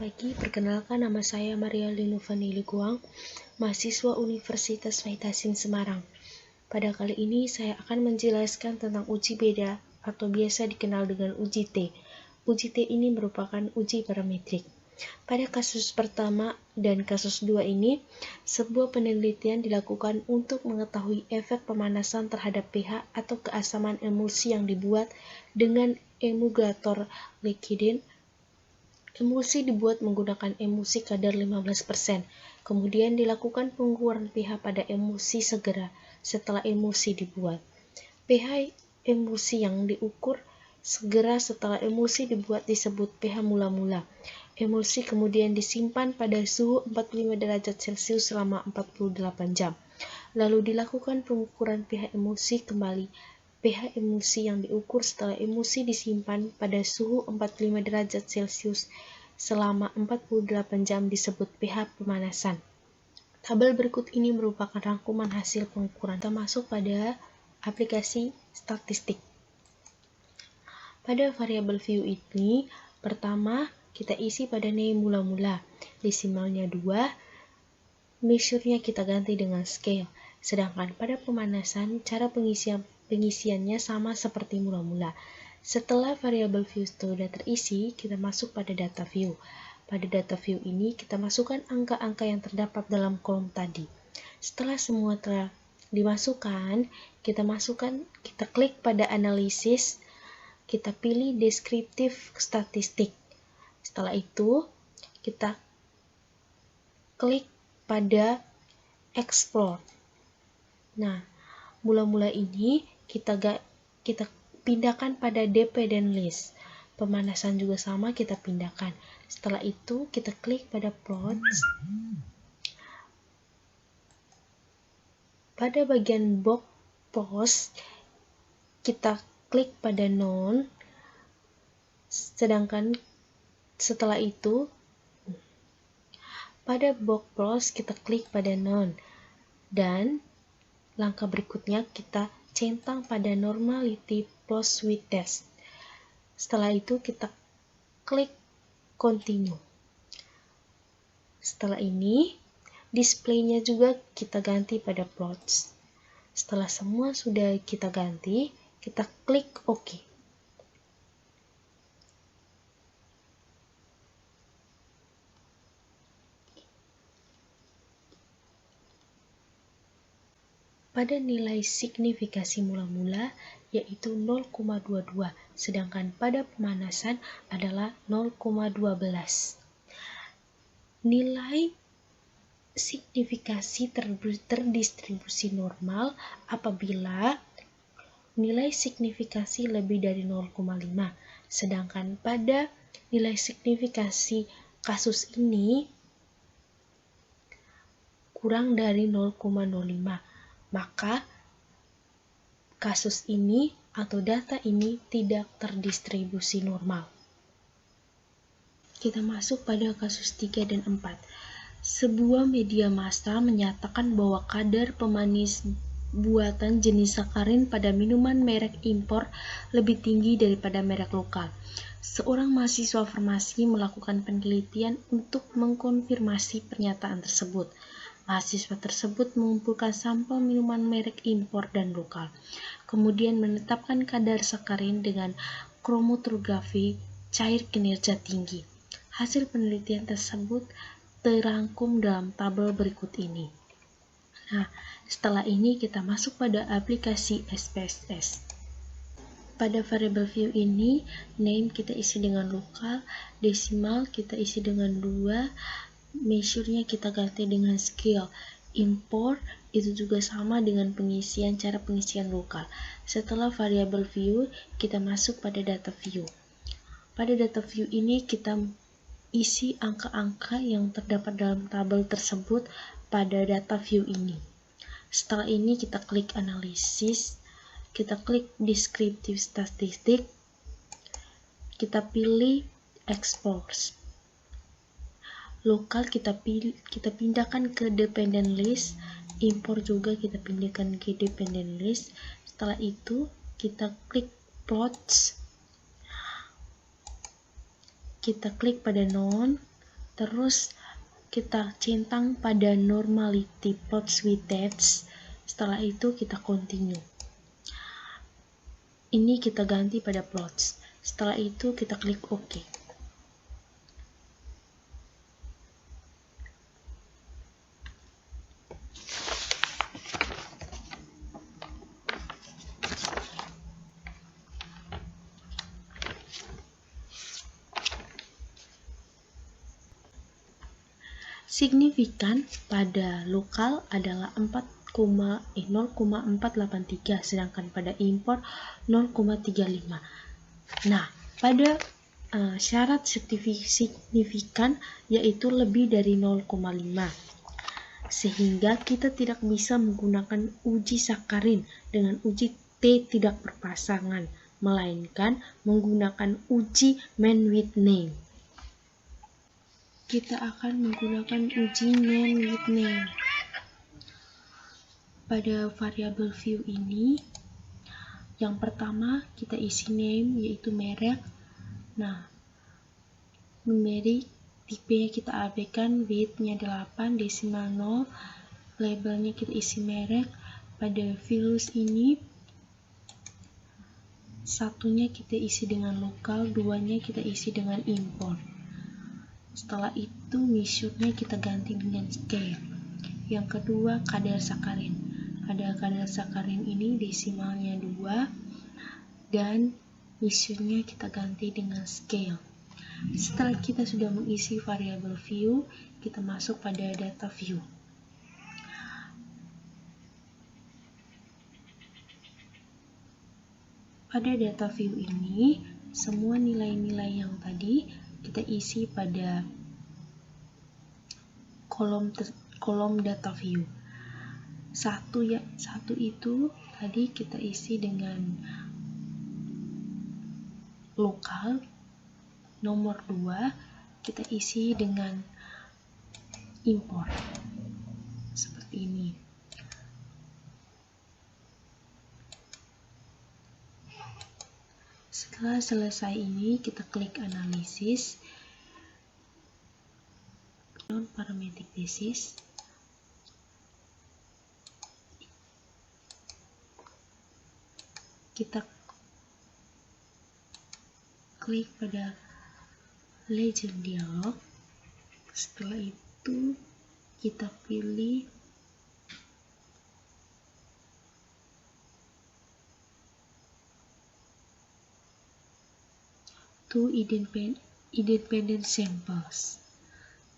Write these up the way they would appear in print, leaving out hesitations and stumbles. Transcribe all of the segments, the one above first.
Pagi, perkenalkan nama saya Maria Linufani Liguang, mahasiswa Universitas Vitasin Semarang. Pada kali ini saya akan menjelaskan tentang uji beda atau biasa dikenal dengan uji T. Uji T ini merupakan uji parametrik. Pada kasus pertama dan kasus 2 ini, sebuah penelitian dilakukan untuk mengetahui efek pemanasan terhadap pH atau keasaman emulsi yang dibuat dengan emulgator liquidin. Emulsi dibuat menggunakan emulsi kadar 15%. Kemudian dilakukan pengukuran pH pada emulsi segera setelah emulsi dibuat. pH emulsi yang diukur segera setelah emulsi dibuat disebut pH mula-mula. Emulsi kemudian disimpan pada suhu 45 derajat Celcius selama 48 jam. Lalu dilakukan pengukuran pH emulsi kembali. pH emulsi yang diukur setelah emulsi disimpan pada suhu 45 derajat Celcius selama 48 jam disebut pH pemanasan. Tabel berikut ini merupakan rangkuman hasil pengukuran. Kita masuk pada aplikasi statistik. Pada variabel view ini, pertama kita isi pada name mula-mula, desimalnya 2, measure-nya kita ganti dengan scale. Sedangkan pada pemanasan, cara pengisiannya sama seperti mula-mula. Setelah variabel view sudah terisi, kita masuk pada data view. Pada data view ini, kita masukkan angka-angka yang terdapat dalam kolom tadi. Setelah semua telah dimasukkan, kita klik pada analisis, kita pilih deskriptif statistik. Setelah itu, kita klik pada explore. Nah, mula-mula ini kita pindahkan pada dependent list. Pemanasan juga sama, kita pindahkan. Setelah itu, kita klik pada plots. Pada bagian box post, kita klik pada none. Sedangkan setelah itu, pada box post kita klik pada none. Dan langkah berikutnya kita centang pada normality plus with test. Setelah itu kita klik continue. Setelah ini display-nya juga kita ganti pada plots. Setelah semua sudah kita ganti, kita klik OK. Pada nilai signifikasi mula-mula yaitu 0,22, sedangkan pada pemanasan adalah 0,12. Nilai signifikasi terdistribusi normal apabila nilai signifikasi lebih dari 0,5, sedangkan pada nilai signifikasi kasus ini kurang dari 0,05. Maka kasus ini atau data ini tidak terdistribusi normal. Kita masuk pada kasus 3 dan 4. Sebuah media massa menyatakan bahwa kadar pemanis buatan jenis sakarin pada minuman merek impor lebih tinggi daripada merek lokal. Seorang mahasiswa farmasi melakukan penelitian untuk mengkonfirmasi pernyataan tersebut. Mahasiswa tersebut mengumpulkan sampel minuman merek impor dan lokal, kemudian menetapkan kadar sakarin dengan kromatografi cair kinerja tinggi. Hasil penelitian tersebut terangkum dalam tabel berikut ini. Nah, setelah ini kita masuk pada aplikasi SPSS. Pada variable view ini, name kita isi dengan lokal, desimal kita isi dengan 2, measure-nya kita ganti dengan scale. Import itu juga sama dengan cara pengisian lokal. Setelah variable view, kita masuk pada data view. Pada data view ini kita isi angka-angka yang terdapat dalam tabel tersebut pada data view ini. Setelah ini kita klik analisis, kita klik deskriptif statistik, kita pilih export. Lokal kita pindahkan ke dependent list, import juga kita pindahkan ke dependent list. Setelah itu kita klik plots, kita klik pada none, Terus kita centang pada normality plots with text. Setelah itu kita continue. Ini kita ganti pada plots. Setelah itu kita klik OK. Signifikan pada lokal adalah 0,483, sedangkan pada import 0,35. Nah, pada syarat signifikan yaitu lebih dari 0,5, sehingga kita tidak bisa menggunakan uji sakarin dengan uji T tidak berpasangan, melainkan menggunakan uji man with name. Kita akan menggunakan uji man with name. Pada variabel view ini, yang pertama kita isi name yaitu merek. Nah, numerik tipenya kita abaikan, bitnya 8, desimal 0, labelnya kita isi merek. Pada values ini, satunya kita isi dengan lokal, duanya kita isi dengan import. Setelah itu measure-nya kita ganti dengan scale. Yang kedua kadar sakarin. Pada kadar sakarin ini desimalnya 2 dan measure-nya kita ganti dengan scale. Setelah kita sudah mengisi variabel view, kita masuk pada data view. Pada data view ini, semua nilai-nilai yang tadi kita isi pada kolom data view. Satu itu tadi kita isi dengan lokal. Nomor 2 kita isi dengan import. Seperti ini. Setelah selesai ini, kita klik analisis, non-parametric basis. Kita klik pada legend dialog. Setelah itu, kita pilih two independent samples.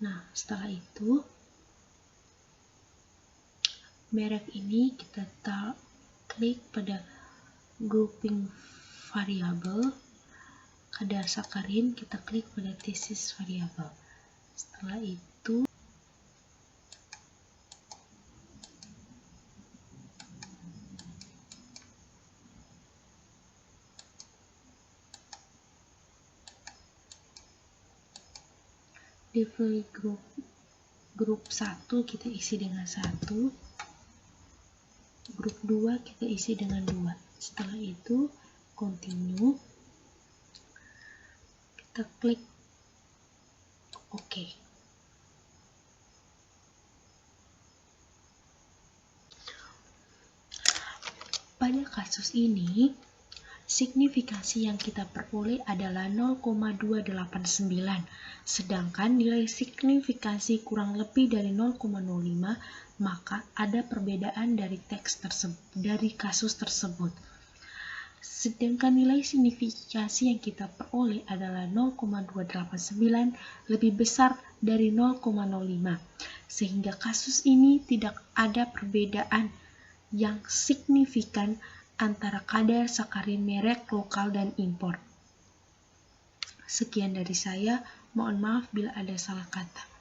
Nah, setelah itu merek ini kita klik pada grouping variable. Kadar sakarin kita klik pada thesis variable. Setelah itu level grup 1 kita isi dengan 1, grup 2 kita isi dengan 2. Setelah itu continue, kita klik OK. Pada kasus ini, signifikasi yang kita peroleh adalah 0,289, sedangkan nilai signifikasi kurang lebih dari 0,05, maka ada perbedaan dari kasus tersebut. Sedangkan nilai signifikasi yang kita peroleh adalah 0,289 lebih besar dari 0,05, sehingga kasus ini tidak ada perbedaan yang signifikan antara kadar sakarin merek lokal dan impor. Sekian dari saya, mohon maaf bila ada salah kata.